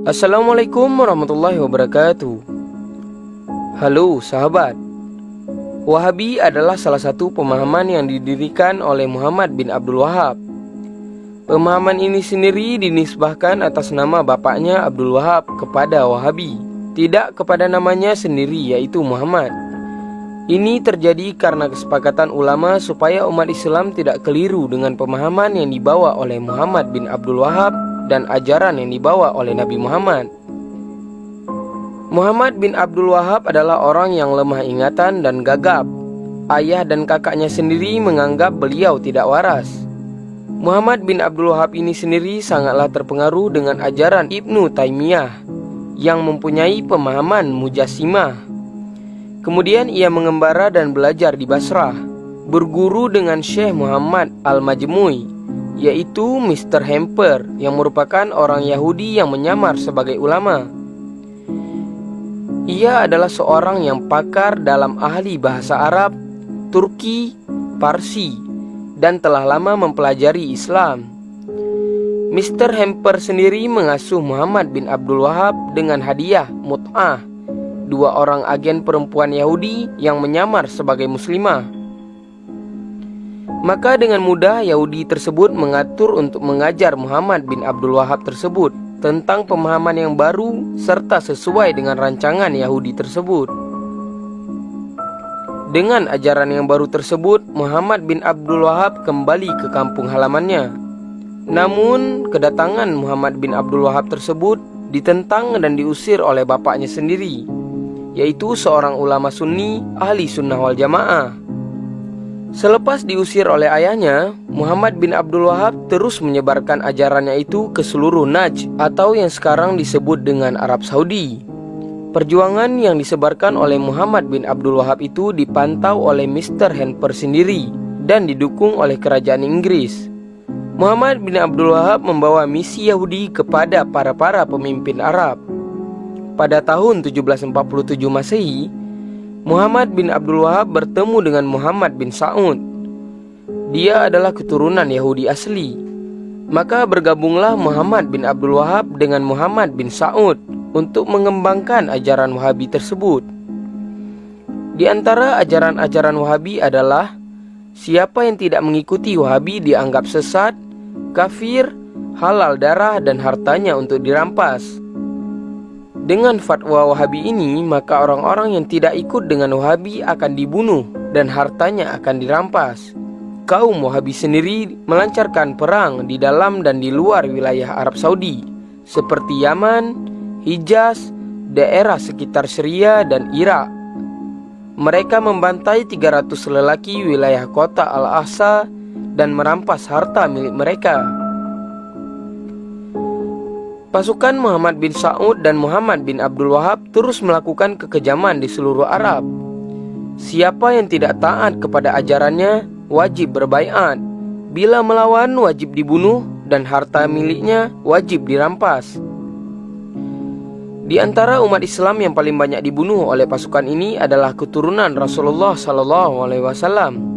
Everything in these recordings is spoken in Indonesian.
Assalamualaikum warahmatullahi wabarakatuh. Halo sahabat, Wahabi adalah salah satu pemahaman yang didirikan oleh Muhammad bin Abdul Wahab. Pemahaman ini sendiri dinisbahkan atas nama bapaknya Abdul Wahab kepada Wahabi, tidak kepada namanya sendiri yaitu Muhammad. Ini terjadi karena kesepakatan ulama supaya umat Islam tidak keliru dengan pemahaman yang dibawa oleh Muhammad bin Abdul Wahab dan ajaran yang dibawa oleh Nabi Muhammad. Muhammad bin Abdul Wahab adalah orang yang lemah ingatan dan gagap. Ayah dan kakaknya sendiri menganggap beliau tidak waras. Muhammad bin Abdul Wahab ini sendiri sangatlah terpengaruh dengan ajaran Ibnu Taimiyah yang mempunyai pemahaman Mujassimah. Kemudian ia mengembara dan belajar di Basrah, berguru dengan Syekh Muhammad Al-Majmui, yaitu Mr. Hemper yang merupakan orang Yahudi yang menyamar sebagai ulama. Ia adalah seorang yang pakar dalam ahli bahasa Arab, Turki, Parsi, dan telah lama mempelajari Islam. Mr. Hemper sendiri mengasuh Muhammad bin Abdul Wahab dengan hadiah mut'ah, 2 orang agen perempuan Yahudi yang menyamar sebagai muslimah. Maka dengan mudah Yahudi tersebut mengatur untuk mengajar Muhammad bin Abdul Wahab tersebut tentang pemahaman yang baru serta sesuai dengan rancangan Yahudi tersebut. Dengan ajaran yang baru tersebut, Muhammad bin Abdul Wahab kembali ke kampung halamannya. Namun, kedatangan Muhammad bin Abdul Wahab tersebut ditentang dan diusir oleh bapaknya sendiri, yaitu seorang ulama sunni ahli sunnah wal jamaah. Selepas diusir oleh ayahnya, Muhammad bin Abdul Wahab terus menyebarkan ajarannya itu ke seluruh Najd atau yang sekarang disebut dengan Arab Saudi. Perjuangan yang disebarkan oleh Muhammad bin Abdul Wahab itu dipantau oleh Mr. Hemper sendiri dan didukung oleh kerajaan Inggris. Muhammad bin Abdul Wahab membawa misi Yahudi kepada para pemimpin Arab. Pada tahun 1747 Masehi, Muhammad bin Abdul Wahab bertemu dengan Muhammad bin Sa'ud. Dia adalah keturunan Yahudi asli. Maka bergabunglah Muhammad bin Abdul Wahab dengan Muhammad bin Sa'ud untuk mengembangkan ajaran Wahabi tersebut. Di antara ajaran-ajaran Wahabi adalah siapa yang tidak mengikuti Wahabi dianggap sesat, kafir, halal darah dan hartanya untuk dirampas. Dengan fatwa Wahabi ini, maka orang-orang yang tidak ikut dengan Wahabi akan dibunuh dan hartanya akan dirampas. Kaum Wahabi sendiri melancarkan perang di dalam dan di luar wilayah Arab Saudi, seperti Yaman, Hijaz, daerah sekitar Syria dan Irak. Mereka membantai 300 lelaki wilayah kota Al-Aqsa dan merampas harta milik mereka. Pasukan Muhammad bin Sa'ud dan Muhammad bin Abdul Wahab terus melakukan kekejaman di seluruh Arab. Siapa yang tidak taat kepada ajarannya wajib berbaiat. Bila melawan wajib dibunuh dan harta miliknya wajib dirampas. Di antara umat Islam yang paling banyak dibunuh oleh pasukan ini adalah keturunan Rasulullah SAW.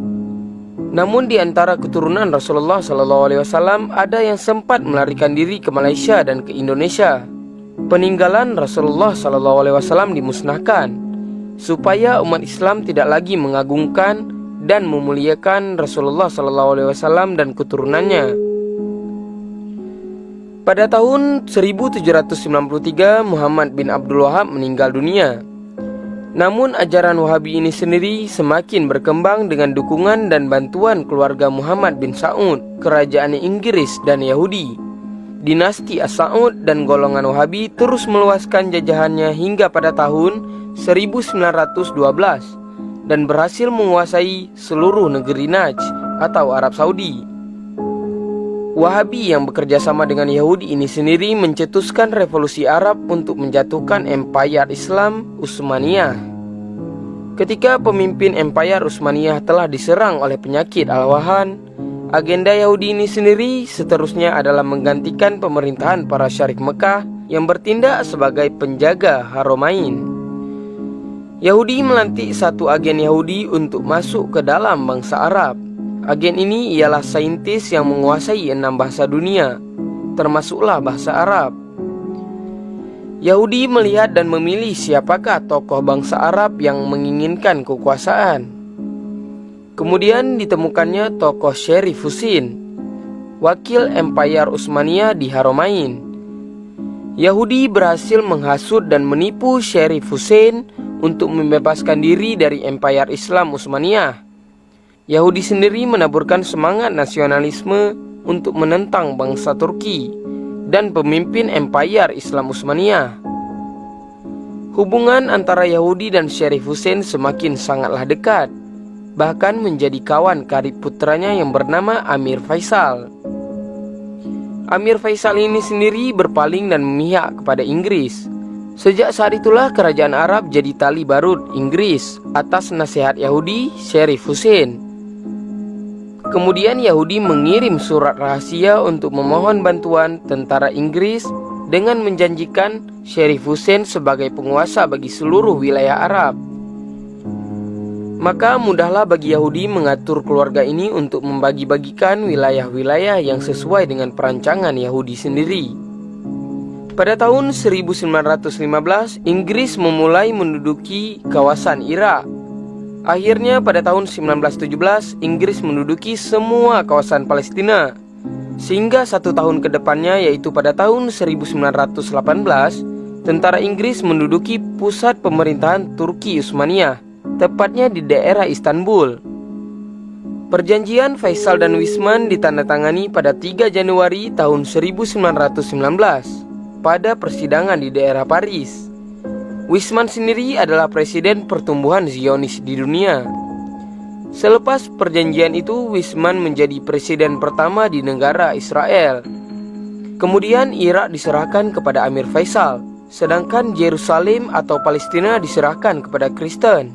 Namun di antara keturunan Rasulullah SAW ada yang sempat melarikan diri ke Malaysia dan ke Indonesia. Peninggalan Rasulullah SAW dimusnahkan supaya umat Islam tidak lagi mengagungkan dan memuliakan Rasulullah SAW dan keturunannya. Pada tahun 1793 Muhammad bin Abdul Wahab meninggal dunia. Namun ajaran Wahabi ini sendiri semakin berkembang dengan dukungan dan bantuan keluarga Muhammad bin Sa'ud, kerajaan Inggris dan Yahudi. Dinasti As-Sa'ud dan golongan Wahabi terus meluaskan jajahannya hingga pada tahun 1912 dan berhasil menguasai seluruh negeri Najd atau Arab Saudi. Wahabi yang bekerja sama dengan Yahudi ini sendiri mencetuskan revolusi Arab untuk menjatuhkan Empire Islam Utsmaniyah. Ketika pemimpin Empire Utsmaniyah telah diserang oleh penyakit Al-Wahan, agenda Yahudi ini sendiri seterusnya adalah menggantikan pemerintahan para syarik Mekah yang bertindak sebagai penjaga Haramain. Yahudi melantik satu agen Yahudi untuk masuk ke dalam bangsa Arab. Agen ini ialah saintis yang menguasai 6 bahasa dunia, termasuklah bahasa Arab. Yahudi melihat dan memilih siapakah tokoh bangsa Arab yang menginginkan kekuasaan. Kemudian ditemukannya tokoh Syarif Husain, wakil Empayar Utsmaniyah di Haramain. Yahudi berhasil menghasut dan menipu Syarif Husain untuk membebaskan diri dari Empayar Islam Utsmaniyah. Yahudi sendiri menaburkan semangat nasionalisme untuk menentang bangsa Turki dan pemimpin Empayar Islam Utsmaniyah. Hubungan antara Yahudi dan Syarif Husain semakin sangatlah dekat, bahkan menjadi kawan karib putranya yang bernama Amir Faisal. Amir Faisal ini sendiri berpaling dan memihak kepada Inggris. Sejak saat itulah kerajaan Arab jadi tali barut Inggris atas nasihat Yahudi Syarif Husain. Kemudian Yahudi mengirim surat rahasia untuk memohon bantuan tentara Inggris dengan menjanjikan Syarif Husain sebagai penguasa bagi seluruh wilayah Arab. Maka mudahlah bagi Yahudi mengatur keluarga ini untuk membagi-bagikan wilayah-wilayah yang sesuai dengan perancangan Yahudi sendiri. Pada tahun 1915, Inggris memulai menduduki kawasan Irak. Akhirnya pada tahun 1917, Inggris menduduki semua kawasan Palestina. Sehingga 1 tahun ke depannya, yaitu pada tahun 1918, tentara Inggris menduduki pusat pemerintahan Turki Utsmaniyah, tepatnya di daerah Istanbul. Perjanjian Faisal dan Wisman ditandatangani pada 3 Januari tahun 1919 pada persidangan di daerah Paris. Wisman sendiri adalah presiden pertumbuhan Zionis di dunia. Selepas perjanjian itu, Wisman menjadi presiden pertama di negara Israel. Kemudian Irak diserahkan kepada Amir Faisal, sedangkan Yerusalem atau Palestina diserahkan kepada Kristen.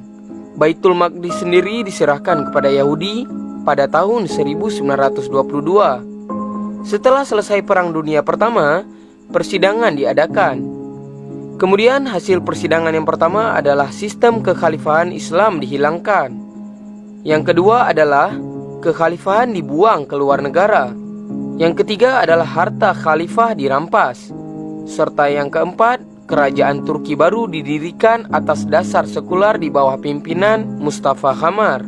Baitul Maqdis sendiri diserahkan kepada Yahudi pada tahun 1922. Setelah selesai Perang Dunia Pertama, persidangan diadakan. Kemudian hasil persidangan yang pertama adalah sistem kekhalifahan Islam dihilangkan. Yang kedua adalah kekhalifahan dibuang ke luar negara. Yang ketiga adalah harta khalifah dirampas. Serta yang keempat, kerajaan Turki baru didirikan atas dasar sekular di bawah pimpinan Mustafa Kemal.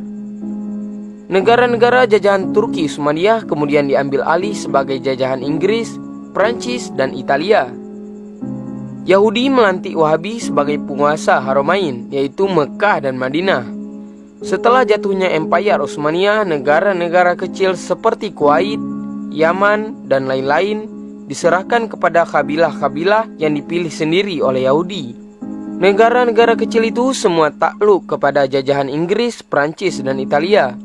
Negara-negara jajahan Turki Utsmaniyah kemudian diambil alih sebagai jajahan Inggris, Prancis, dan Italia. Yahudi melantik Wahabi sebagai penguasa Haramain, yaitu Mekah dan Madinah. Setelah jatuhnya Empayar Utsmaniyah, negara-negara kecil seperti Kuwait, Yaman, dan lain-lain diserahkan kepada kabilah-kabilah yang dipilih sendiri oleh Yahudi. Negara-negara kecil itu semua takluk kepada jajahan Inggris, Prancis, dan Italia.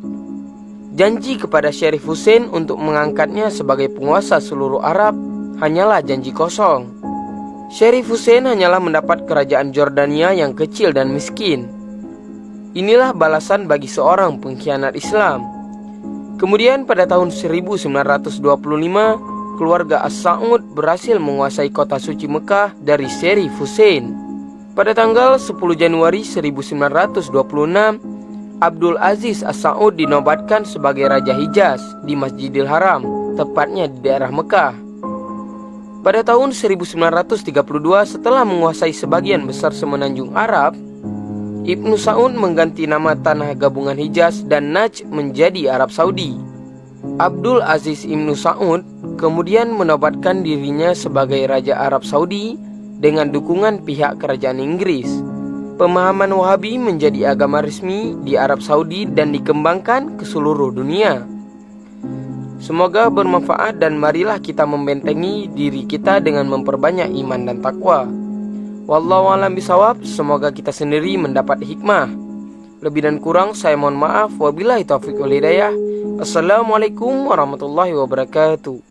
Janji kepada Syarif Husain untuk mengangkatnya sebagai penguasa seluruh Arab hanyalah janji kosong. Syarif Husain hanyalah mendapat kerajaan Jordania yang kecil dan miskin. Inilah balasan bagi seorang pengkhianat Islam. Kemudian pada tahun 1925, keluarga As-Sa'ud berhasil menguasai kota suci Mekah dari Syarif Husain. Pada tanggal 10 Januari 1926, Abdul Aziz As-Sa'ud dinobatkan sebagai Raja Hijaz di Masjidil Haram, tepatnya di daerah Mekah. Pada tahun 1932, setelah menguasai sebagian besar semenanjung Arab, Ibnu Saud mengganti nama tanah gabungan Hijaz dan Najd menjadi Arab Saudi. Abdul Aziz Ibnu Saud kemudian menobatkan dirinya sebagai Raja Arab Saudi dengan dukungan pihak kerajaan Inggris. Pemahaman Wahabi menjadi agama resmi di Arab Saudi dan dikembangkan ke seluruh dunia. Semoga bermanfaat dan marilah kita membentengi diri kita dengan memperbanyak iman dan takwa. Wallahu a'lam bishawab. Semoga kita sendiri mendapat hikmah. Lebih dan kurang saya mohon maaf. Wabillahi taufiq wal hidayah. Assalamualaikum warahmatullahi wabarakatuh.